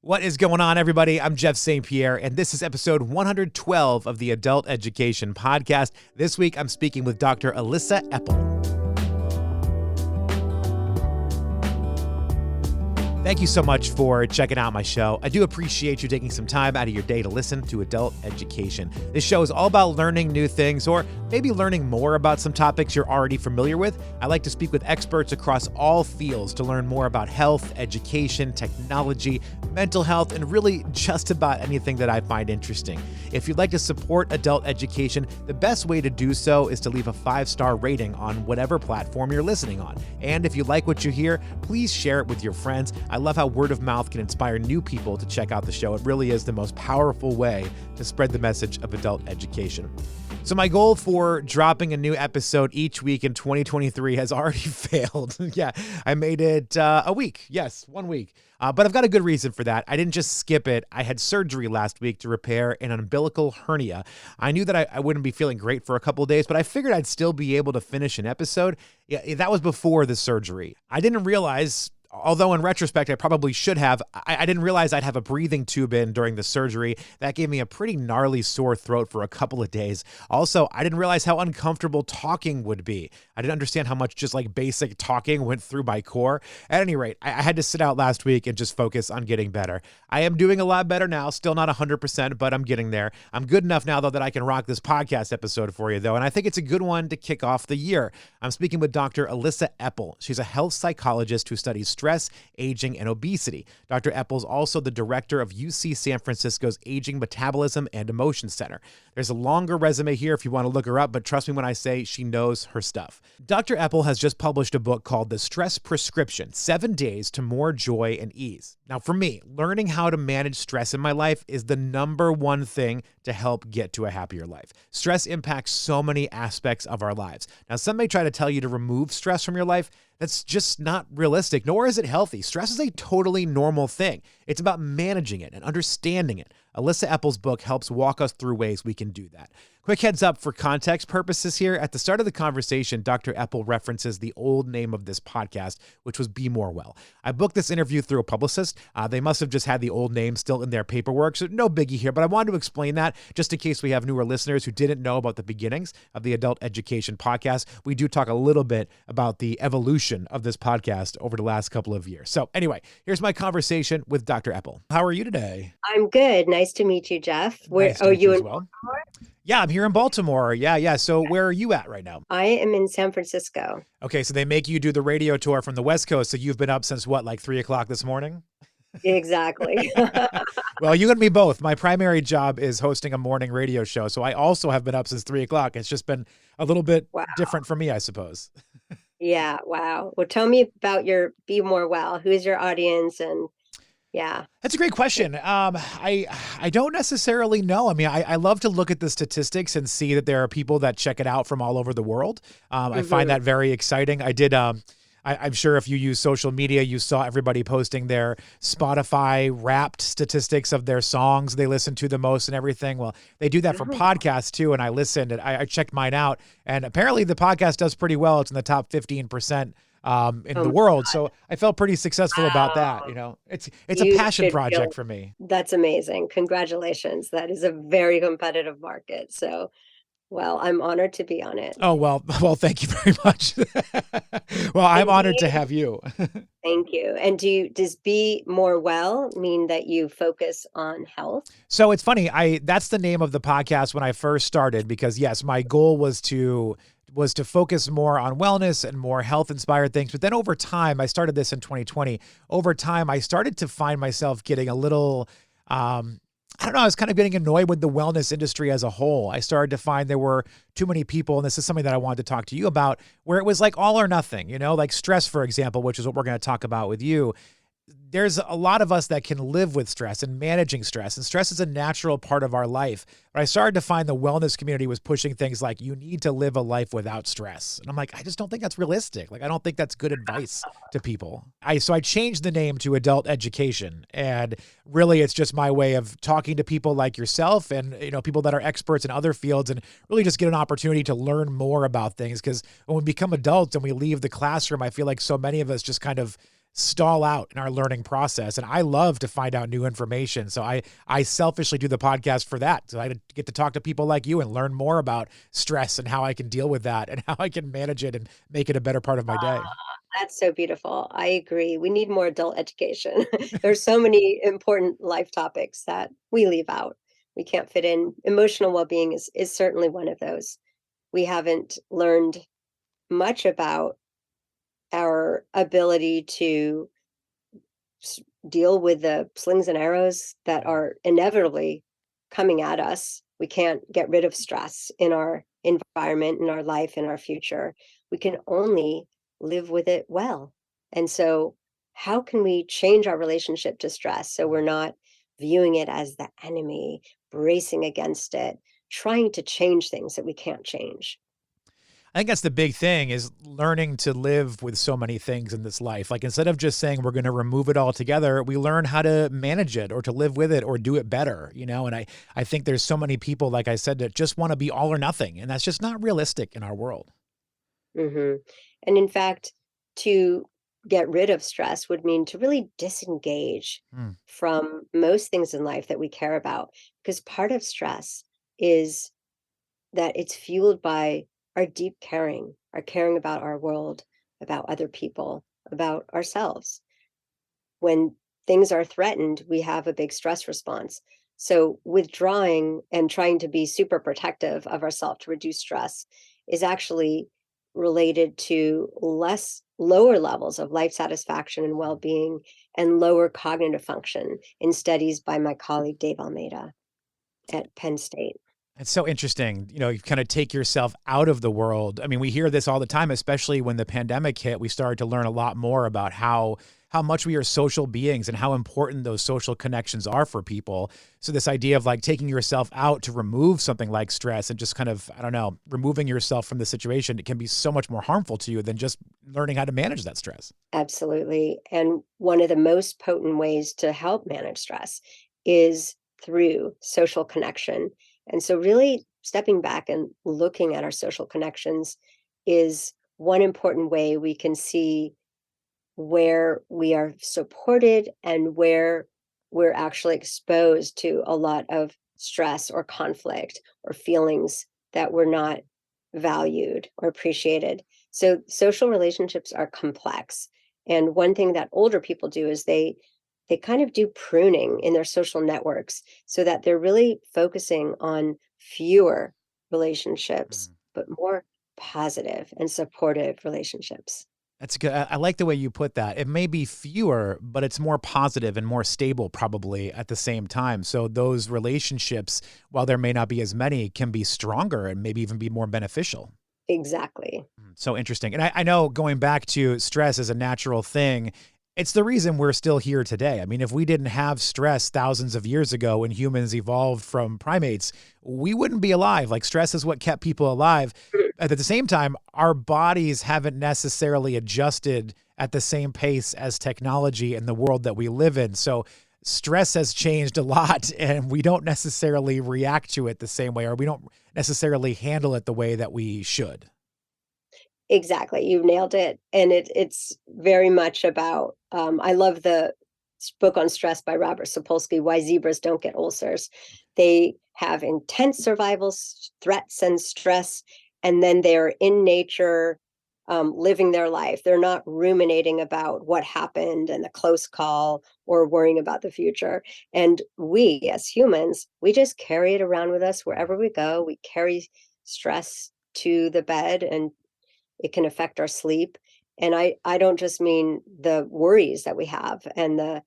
What is going on, everybody? I'm Jeff St. Pierre, and this is episode 112 of the Adult Education Podcast. This week, I'm speaking with Dr. Elissa Epel. Thank you so much for checking out my show. I do appreciate you taking some time out of your day to listen to Adult Education. This show is all about learning new things or maybe learning more about some topics you're already familiar with. I like to speak with experts across all fields to learn more about health, education, technology, mental health, and really just about anything that I find interesting. If you'd like to support Adult Education, the best way to do so is to leave a 5-star rating on whatever platform you're listening on. And if you like what you hear, please share it with your friends. I love how word of mouth can inspire new people to check out the show. It really is the most powerful way to spread the message of adult education. So my goal for dropping a new episode each week in 2023 has already failed. Yeah, I made it a week. Yes, 1 week. But I've got a good reason for that. I didn't just skip it. I had surgery last week to repair an umbilical hernia. I knew that I wouldn't be feeling great for a couple of days, but I figured I'd still be able to finish an episode. Yeah, that was before the surgery. I didn't realize, although in retrospect, I probably should have, I didn't realize I'd have a breathing tube in during the surgery. That gave me a pretty gnarly sore throat for a couple of days. Also, I didn't realize how uncomfortable talking would be. I didn't understand how much just like basic talking went through my core. At any rate, I had to sit out last week and just focus on getting better. I am doing a lot better now, still not 100%, but I'm getting there. I'm good enough now, though, that I can rock this podcast episode for you, though, and I think it's a good one to kick off the year. I'm speaking with Dr. Elissa Epel. She's a health psychologist who studies stress, aging, and obesity. Dr. Epel is also the director of UC San Francisco's Aging Metabolism and Emotion Center. There's a longer resume here if you want to look her up, but trust me when I say she knows her stuff. Dr. Epel has just published a book called The Stress Prescription: 7 Days to More Joy and Ease. Now, for me, learning how to manage stress in my life is the number one thing to help get to a happier life. Stress impacts so many aspects of our lives. Now, some may try to tell you to remove stress from your life. That's just not realistic, nor is it healthy. Stress is a totally normal thing. It's about managing it and understanding it. Elissa Epel's book helps walk us through ways we can do that. Quick heads up for context purposes here. At the start of the conversation, Dr. Epel references the old name of this podcast, which was Be More Well. I booked this interview through a publicist. They must have just had the old name still in their paperwork, so no biggie here, but I wanted to explain that just in case we have newer listeners who didn't know about the beginnings of the Adult Education Podcast. We do talk a little bit about the evolution of this podcast over the last couple of years. So anyway, here's my conversation with Dr. Epel. How are you today? I'm good. Nice to meet you, Jeff. Nice to meet you as well. Yeah, I'm here in Baltimore. Yeah. So where are you at right now? I am in San Francisco. Okay, so they make you do the radio tour from the West Coast. So you've been up since what, like 3 o'clock this morning? Exactly. Well, you and me both. My primary job is hosting a morning radio show. So I also have been up since 3 o'clock. It's just been a little bit different for me, I suppose. Yeah. Wow. Well, tell me about your Be More Well. Who's your audience? And yeah. That's a great question. I don't necessarily know. I mean, I love to look at the statistics and see that there are people that check it out from all over the world. I find that very exciting. I did, I'm sure if you use social media, you saw everybody posting their Spotify Wrapped statistics of their songs they listen to the most and everything. Well, they do that for podcasts too. And I listened and I checked mine out. And apparently the podcast does pretty well. It's in the top 15% in the world. So I felt pretty successful about that. You know, it's a passion project for me. That's amazing. Congratulations. That is a very competitive market. So, well, I'm honored to be on it. Oh, well, thank you very much. Well, I'm honored to have you. Thank you. And does Be More Well mean that you focus on health? So it's funny. That's the name of the podcast when I first started, because yes, my goal was to focus more on wellness and more health-inspired things. But then over time, I started this in 2020. Over time, I started to find myself getting a little, I don't know, I was kind of getting annoyed with the wellness industry as a whole. I started to find there were too many people, and this is something that I wanted to talk to you about, where it was like all or nothing, you know, like stress, for example, which is what we're going to talk about with you. There's a lot of us that can live with stress and managing stress, and stress is a natural part of our life. But I started to find the wellness community was pushing things like, you need to live a life without stress. And I'm like, I just don't think that's realistic. Like, I don't think that's good advice to people. So I changed the name to Adult Education. And really, it's just my way of talking to people like yourself and, you know, people that are experts in other fields, and really just get an opportunity to learn more about things. Because when we become adults and we leave the classroom, I feel like so many of us just kind of stall out in our learning process. And I love to find out new information. So I selfishly do the podcast for that. So I get to talk to people like you and learn more about stress and how I can deal with that and how I can manage it and make it a better part of my day. That's so beautiful. I agree. We need more adult education. There's so many important life topics that we leave out. We can't fit in. Emotional well-being is certainly one of those. We haven't learned much about our ability to deal with the slings and arrows that are inevitably coming at us. We can't get rid of stress in our environment, in our life, in our future. We can only live with it well. And so, how can we change our relationship to stress so we're not viewing it as the enemy, bracing against it, trying to change things that we can't change? I think that's the big thing is learning to live with so many things in this life. Like instead of just saying we're going to remove it all together, we learn how to manage it or to live with it or do it better, you know? And I think there's so many people, like I said, that just want to be all or nothing. And that's just not realistic in our world. Hmm. And in fact, to get rid of stress would mean to really disengage Hmm. from most things in life that we care about. Because part of stress is that it's fueled by our deep caring, our caring about our world, about other people, about ourselves. When things are threatened, we have a big stress response. So, withdrawing and trying to be super protective of ourselves to reduce stress is actually related to lower levels of life satisfaction and well-being and lower cognitive function in studies by my colleague Dave Almeida at Penn State. It's so interesting. You know, you kind of take yourself out of the world. I mean, we hear this all the time, especially when the pandemic hit. We started to learn a lot more about how much we are social beings and how important those social connections are for people. So this idea of like taking yourself out to remove something like stress and just kind of, I don't know, removing yourself from the situation, it can be so much more harmful to you than just learning how to manage that stress. Absolutely. And one of the most potent ways to help manage stress is through social connection. And so, really stepping back and looking at our social connections is one important way we can see where we are supported and where we're actually exposed to a lot of stress or conflict or feelings that we're not valued or appreciated. So social relationships are complex. And one thing that older people do is they kind of do pruning in their social networks so that they're really focusing on fewer relationships, Mm. but more positive and supportive relationships. That's good. I like the way you put that. It may be fewer, but it's more positive and more stable probably at the same time. So those relationships, while there may not be as many, can be stronger and maybe even be more beneficial. Exactly. So interesting. And I know going back to stress as a natural thing, it's the reason we're still here today. I mean, if we didn't have stress thousands of years ago when humans evolved from primates, we wouldn't be alive. Like stress is what kept people alive. At the same time, our bodies haven't necessarily adjusted at the same pace as technology and the world that we live in. So stress has changed a lot and we don't necessarily react to it the same way, or we don't necessarily handle it the way that we should. Exactly, you nailed it, and it's very much about, I love the book on stress by Robert Sapolsky, Why Zebras Don't Get Ulcers. They have intense survival threats and stress, and then they're in nature, living their life. They're not ruminating about what happened and the close call or worrying about the future. And we, as humans, we just carry it around with us wherever we go. We carry stress to the bed and it can affect our sleep. And I don't just mean the worries that we have and the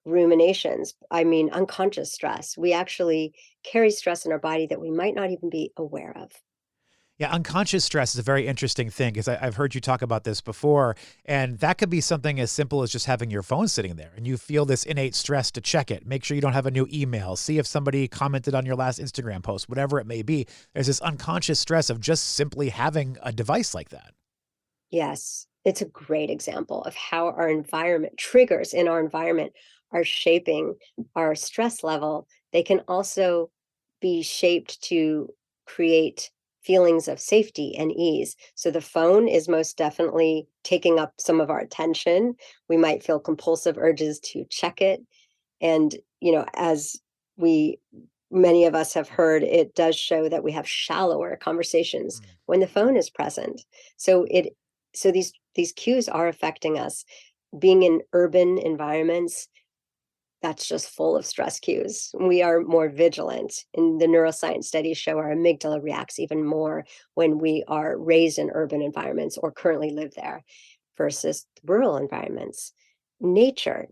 ruminations. I mean unconscious stress. We actually carry stress in our body that we might not even be aware of. Yeah, unconscious stress is a very interesting thing because I've heard you talk about this before. And that could be something as simple as just having your phone sitting there and you feel this innate stress to check it. Make sure you don't have a new email. See if somebody commented on your last Instagram post, whatever it may be. There's this unconscious stress of just simply having a device like that. Yes, it's a great example of how our environment triggers in our environment are shaping our stress level. They can also be shaped to create feelings of safety and ease. So the phone is most definitely taking up some of our attention. We might feel compulsive urges to check it. And, as we many of us have heard, it does show that we have shallower conversations Mm. when the phone is present. So these cues are affecting us. Being in urban environments, that's just full of stress cues. We are more vigilant. And the neuroscience studies show our amygdala reacts even more when we are raised in urban environments or currently live there versus rural environments. Nature,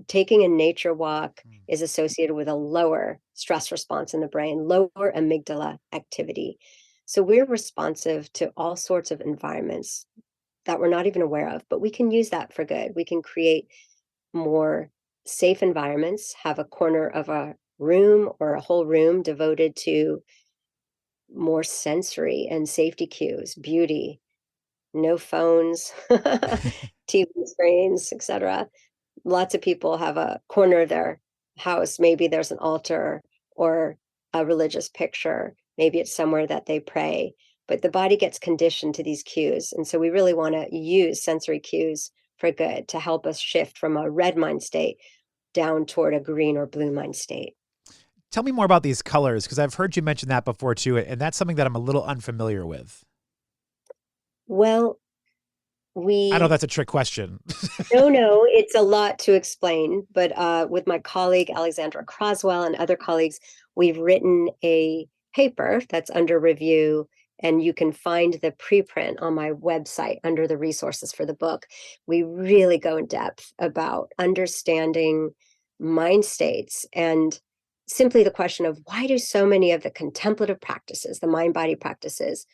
taking a nature walk Mm. is associated with a lower stress response in the brain, lower amygdala activity. So we're responsive to all sorts of environments that we're not even aware of, but we can use that for good. We can create more safe environments, have a corner of a room or a whole room devoted to more sensory and safety cues, beauty, no phones, TV screens, etc. Lots of people have a corner of their house. Maybe there's an altar or a religious picture. Maybe it's somewhere that they pray. But the body gets conditioned to these cues. And so we really want to use sensory cues for good to help us shift from a red mind state down toward a green or blue mind state. Tell me more about these colors, because I've heard you mention that before too, and that's something that I'm a little unfamiliar with. Well, I know we that's a trick question. no, it's a lot to explain, but, with my colleague Alexandra Croswell and other colleagues, we've written a paper that's under review, and you can find the preprint on my website under the resources for the book. We really go in depth about understanding mind states and simply the question of why do so many of the contemplative practices, the mind-body practices,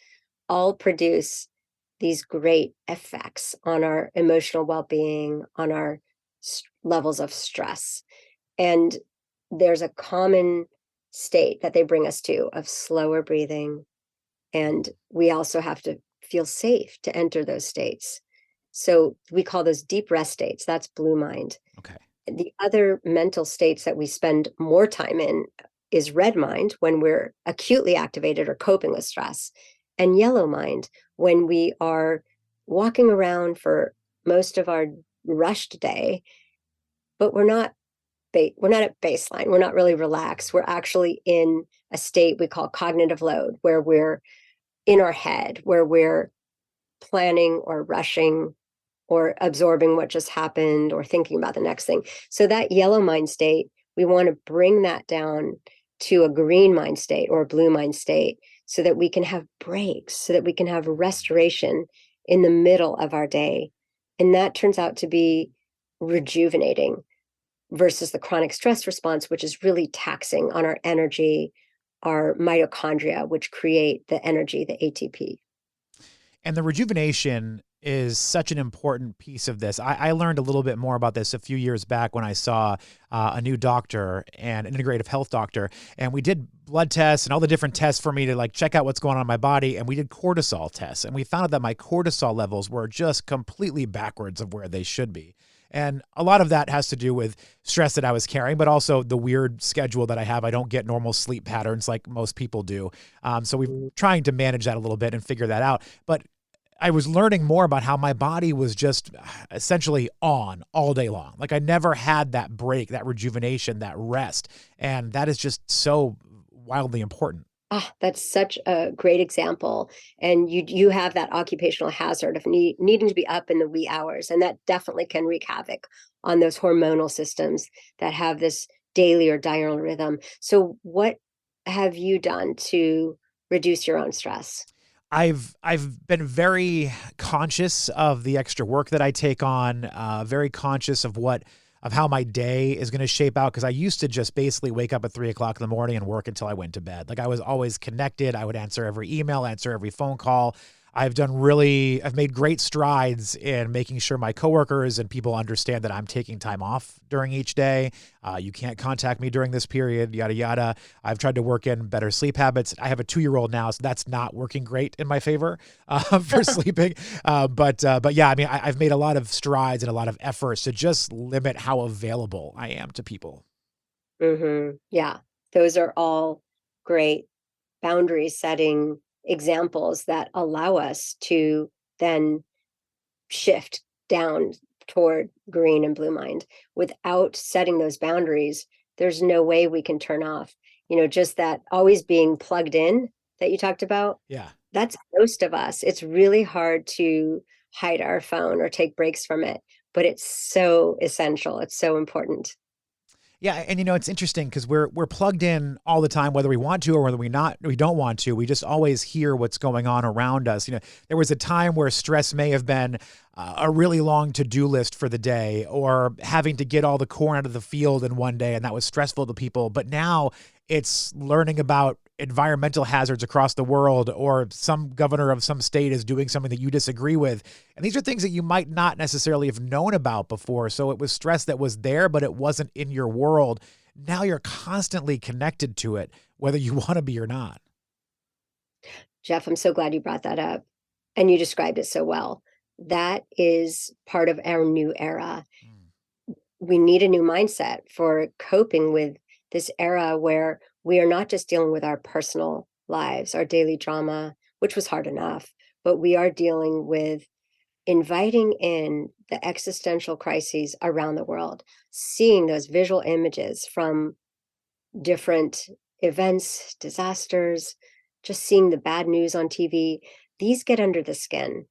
all produce these great effects on our emotional well-being, on our levels of stress. And there's a common state that they bring us to of slower breathing. And we also have to feel safe to enter those states. So we call those deep rest states. That's blue mind. Okay. The other mental states that we spend more time in is red mind when we're acutely activated or coping with stress, and yellow mind when we are walking around for most of our rushed day, but we're not at baseline. We're not really relaxed. We're actually in a state we call cognitive load, where we're in our head, where we're planning or rushing or absorbing what just happened or thinking about the next thing. So that yellow mind state, we want to bring that down to a green mind state or a blue mind state so that we can have breaks, so that we can have restoration in the middle of our day. And that turns out to be rejuvenating versus the chronic stress response, which is really taxing on our energy, our mitochondria, which create the energy, the ATP. And the rejuvenation is such an important piece of this. I learned a little bit more about this a few years back when I saw a new doctor and an integrative health doctor, and we did blood tests and all the different tests for me to like check out what's going on in my body. And we did cortisol tests, and we found out that my cortisol levels were just completely backwards of where they should be. And a lot of that has to do with stress that I was carrying, but also the weird schedule that I have. I don't get normal sleep patterns like most people do. So we're trying to manage that a little bit and figure that out. But I was learning more about how my body was just essentially on all day long. Like I never had that break, that rejuvenation, that rest. And that is just so wildly important. Ah, that's such a great example. And you have that occupational hazard of needing to be up in the wee hours, and that definitely can wreak havoc on those hormonal systems that have this daily or diurnal rhythm. So what have you done to reduce your own stress? I've been very conscious of the extra work that I take on, very conscious of how my day is going to shape out. Cause I used to just basically wake up at 3 o'clock in the morning and work until I went to bed. Like I was always connected. I would answer every email, answer every phone call. I've made great strides in making sure my coworkers and people understand that I'm taking time off during each day. You can't contact me during this period, yada, yada. I've tried to work in better sleep habits. I have a 2-year-old now, so that's not working great in my favor for sleeping. But yeah, I mean, I've made a lot of strides and a lot of efforts to just limit how available I am to people. Yeah, those are all great boundary setting examples that allow us to then shift down toward green and blue mind. Without setting those boundaries, there's no way we can turn off. Just that always being plugged in that you talked about, Yeah. that's most of us. It's really hard to hide our phone or take breaks from it, but it's so essential. It's so important. Yeah, and it's interesting because we're plugged in all the time, whether we want to or whether we don't want to. We just always hear what's going on around us. There was a time where stress may have been a really long to-do list for the day, or having to get all the corn out of the field in one day, and that was stressful to people. But now it's learning about environmental hazards across the world, or some governor of some state is doing something that you disagree with. And these are things that you might not necessarily have known about before. So it was stress that was there, but it wasn't in your world. Now you're constantly connected to it, whether you want to be or not. Jeff, I'm so glad you brought that up. And you described it so well. That is part of our new era. Mm. We need a new mindset for coping with this era where we are not just dealing with our personal lives, our daily drama, which was hard enough, but we are dealing with inviting in the existential crises around the world, seeing those visual images from different events, disasters, just seeing the bad news on TV. These get under the skin.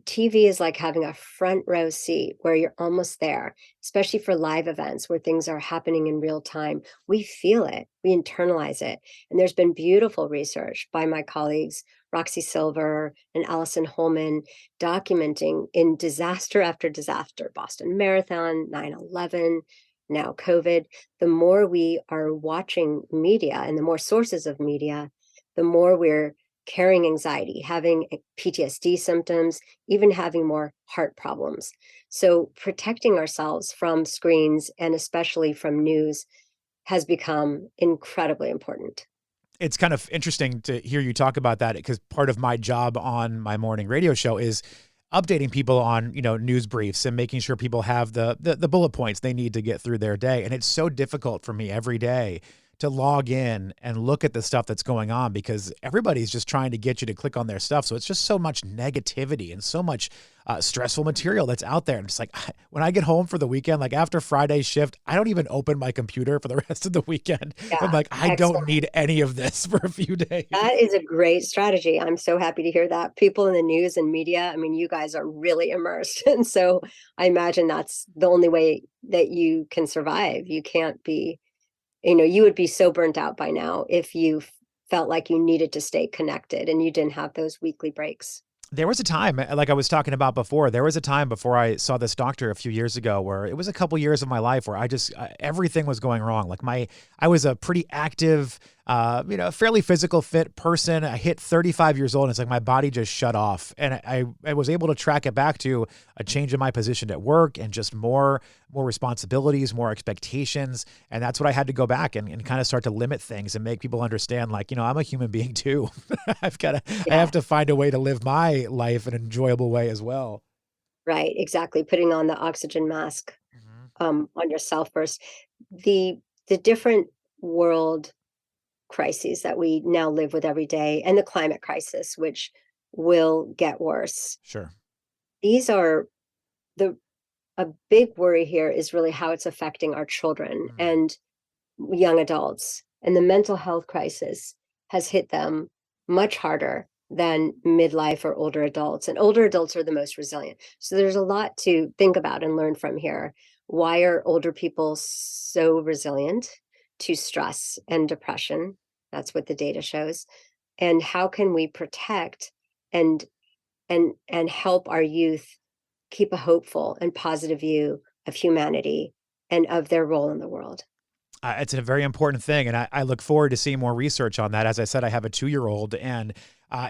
TV is like having a front row seat where you're almost there, especially for live events where things are happening in real time. We feel it, we internalize it. And there's been beautiful research by my colleagues, Roxy Silver and Allison Holman, documenting in disaster after disaster, Boston Marathon, 9/11, now COVID. The more we are watching media and the more sources of media, the more we're carrying anxiety, having PTSD symptoms, even having more heart problems. So protecting ourselves from screens and especially from news has become incredibly important. It's kind of interesting to hear you talk about that, because part of my job on my morning radio show is updating people on, news briefs and making sure people have the bullet points they need to get through their day. And it's so difficult for me every day to log in and look at the stuff that's going on, because everybody's just trying to get you to click on their stuff. So it's just so much negativity and so much stressful material that's out there. And it's like, when I get home for the weekend, like after Friday's shift, I don't even open my computer for the rest of the weekend. I'm Yeah, like, I don't excellent. need any of this for a few days. That is a great strategy. I'm so happy to hear that. People in the news and media, I mean, you guys are really immersed. And so I imagine that's the only way that you can survive. You can't be, you would be so burnt out by now if you felt like you needed to stay connected and you didn't have those weekly breaks. There was a time, like I was talking about before, there was a time before I saw this doctor a few years ago where it was a couple years of my life where everything was going wrong. Like I was a pretty active, fairly physical fit person. I hit 35 years old and it's like my body just shut off. And I was able to track it back to a change in my position at work and just more responsibilities, more expectations. And that's what I had to go back and kind of start to limit things and make people understand, like, I'm a human being too. I Yeah, have to find a way to live my life in an enjoyable way as well. right. Exactly. Putting on the oxygen mask Mhm. on yourself first. The the different world crises that we now live with every day, and the climate crisis, which will get worse. Sure. These are the a big worry here is really how it's affecting our children Mm. and young adults. And the mental health crisis has hit them much harder than midlife or older adults. And older adults are the most resilient. So there's a lot to think about and learn from here. Why are older people so resilient to stress and depression? That's what the data shows. And how can we protect and and help our youth keep a hopeful and positive view of humanity and of their role in the world? It's a very important thing, and I look forward to seeing more research on that. As I said, I have a 2-year-old, and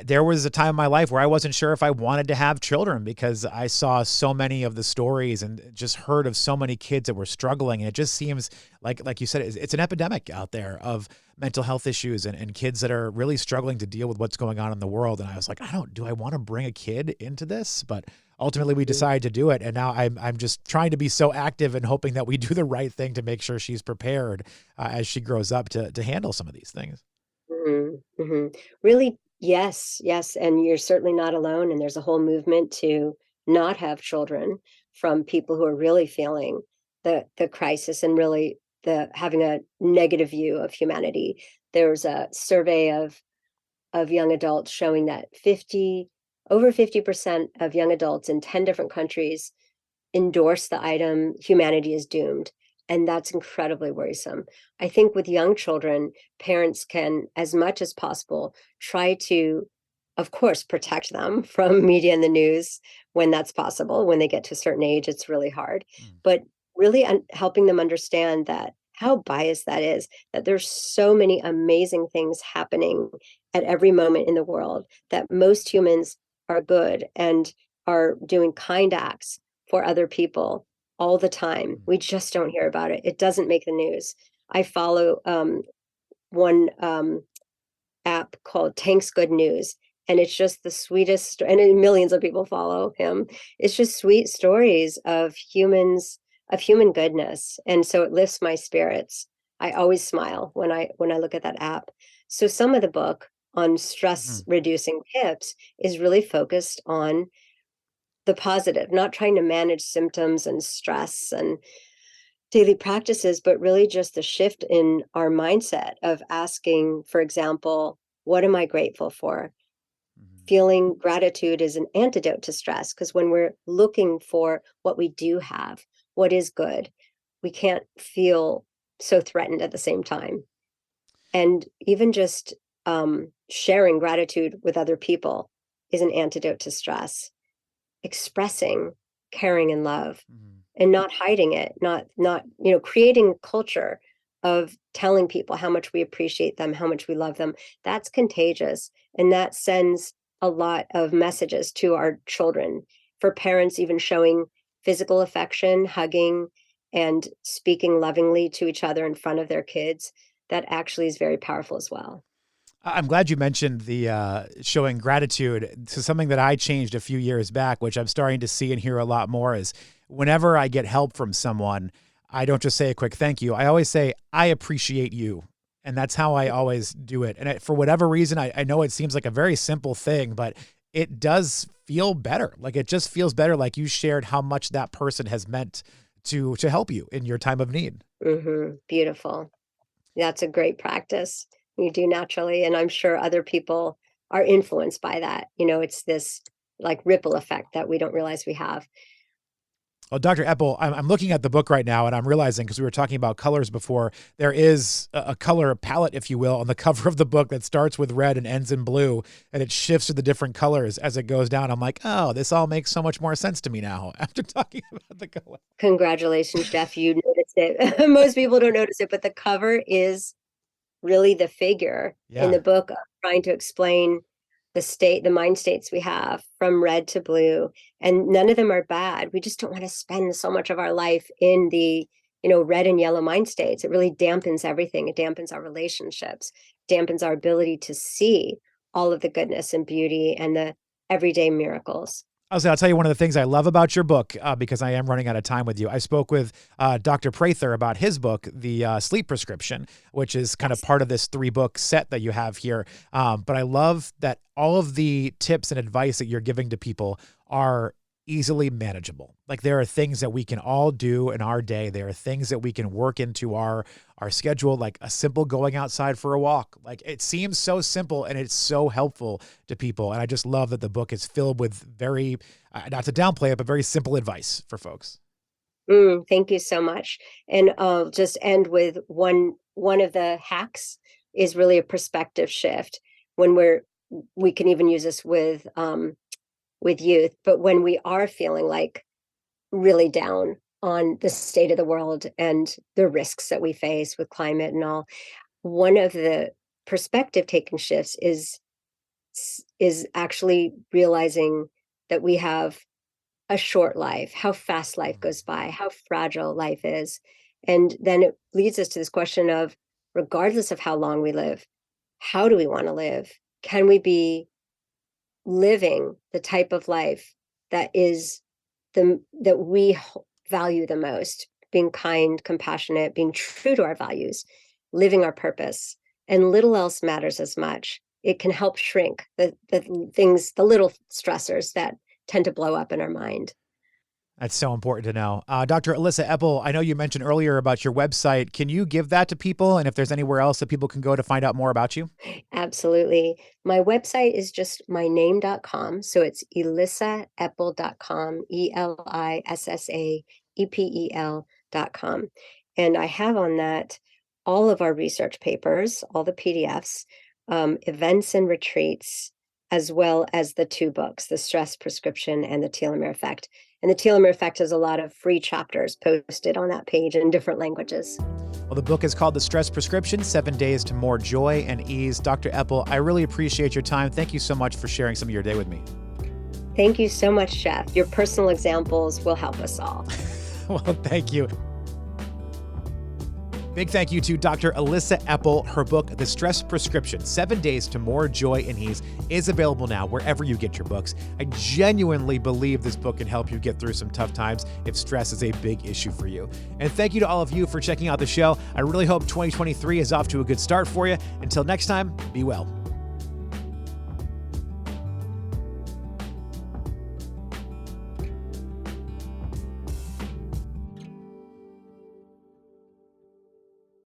there was a time in my life where I wasn't sure if I wanted to have children, because I saw so many of the stories and just heard of so many kids that were struggling. And it just seems like you said, it's an epidemic out there of mental health issues and kids that are really struggling to deal with what's going on in the world. And I was like, do I want to bring a kid into this? But ultimately we decided to do it. And now I'm just trying to be so active and hoping that we do the right thing to make sure she's prepared as she grows up to handle some of these things. Mhm, mhm. Really, Yes, yes, and you're certainly not alone, and there's a whole movement to not have children from people who are really feeling the crisis and really the having a negative view of humanity. There's a survey of young adults showing that 50 over 50% of young adults in 10 different countries endorse the item humanity is doomed, and that's incredibly worrisome. I think with young children, parents can, as much as possible, try to, of course, protect them from media and the news when that's possible. When they get to a certain age, it's really hard, Mm. but really helping them understand that how biased that is, that there's so many amazing things happening at every moment in the world, that most humans are good and are doing kind acts for other people all the time. Mm. We just don't hear about it. It doesn't make the news. I follow one app called Tank's Good News, and it's just the sweetest, and millions of people follow him. It's just sweet stories of humans, of human goodness, and so it lifts my spirits. I always smile when I look at that app. So some of the book on stress Mhm. reducing tips is really focused on the positive, not trying to manage symptoms and stress and daily practices, but really just a shift in our mindset of asking, for example, what am I grateful for? Mhm. Feeling gratitude is an antidote to stress because when we're looking for what we do have, what is good, we can't feel so threatened at the same time. And even just sharing gratitude with other people is an antidote to stress. Expressing caring and love Mhm. and not hiding it, not creating a culture of telling people how much we appreciate them, how much we love them. That's contagious, and that sends a lot of messages to our children. For parents, even showing physical affection, hugging, and speaking lovingly to each other in front of their kids, that actually is very powerful as well. I'm glad you mentioned the showing gratitude to something that I changed a few years back, which I'm starting to see and hear a lot more is whenever I get help from someone, I don't just say a quick thank you. I always say, I appreciate you. And that's how I always do it. And for whatever reason, I know it seems like a very simple thing, but it does feel better. Like it just feels better. Like you shared how much that person has meant to help you in your time of need. Beautiful. That's a great practice. You do naturally, and I'm sure other people are influenced by that. It's this like ripple effect that we don't realize we have. Well, Dr. Epel, I'm looking at the book right now and I'm realizing, because we were talking about colors before, there is a color palette, if you will, on the cover of the book that starts with red and ends in blue, and it shifts to the different colors as it goes down. I'm like, oh, this all makes so much more sense to me now after talking about the color. Congratulations, Jeff. You noticed it. Most people don't notice it, but the cover is really the figure in Yeah. the book of trying to explain the mind states we have from red to blue, and none of them are bad. We just don't want to spend so much of our life in the red and yellow mind states. It really dampens everything. It dampens our relationships, dampens our ability to see all of the goodness and beauty and the everyday miracles. I'll tell you one of the things I love about your book, because I am running out of time with you. I spoke with Dr. Prather about his book, The Sleep Prescription, which is kind of Yes. part of this 3-book set that you have here. But I love that all of the tips and advice that you're giving to people are easily manageable. Like there are things that we can all do in our day. There are things that we can work into our schedule, like a simple going outside for a walk. Like it seems so simple and it's so helpful to people. And I just love that the book is filled with very, not to downplay it, but very simple advice for folks. Thank you so much. And I'll just end with one of the hacks is really a perspective shift when we can even use this with youth, but when we are feeling like really down on the state of the world and the risks that we face with climate and all, one of the perspective taking shifts is actually realizing that we have a short life, how fast life goes by, how fragile life is. And then it leads us to this question of, regardless of how long we live, how do we want to live? Can we be living the type of life that is that we value the most, being kind, compassionate, being true to our values, living our purpose, and little else matters as much. it can help shrink the things, the little stressors that tend to blow up in our mind. That's so important to know. Dr. Elissa Epel, I know you mentioned earlier about your website. Can you give that to people? And if there's anywhere else that people can go to find out more about you? Absolutely. My website is just myname.com. So it's elissaepel.com, ELISSAEPEL.com. And I have on that all of our research papers, all the PDFs, events and retreats, as well as the 2 books, The Stress Prescription and The Telomere Effect. And The Telomere Effect has a lot of free chapters posted on that page in different languages. Well, the book is called The Stress Prescription, 7 Days to More Joy and Ease. Dr. Epel, I really appreciate your time. Thank you so much for sharing some of your day with me. Thank you so much, Jeff. Your personal examples will help us all. Well, thank you. Big thank you to Dr. Elissa Epel. Her book, The Stress Prescription, 7 Days to More Joy and Ease, is available now wherever you get your books. I genuinely believe this book can help you get through some tough times if stress is a big issue for you. And thank you to all of you for checking out the show. I really hope 2023 is off to a good start for you. Until next time, be well.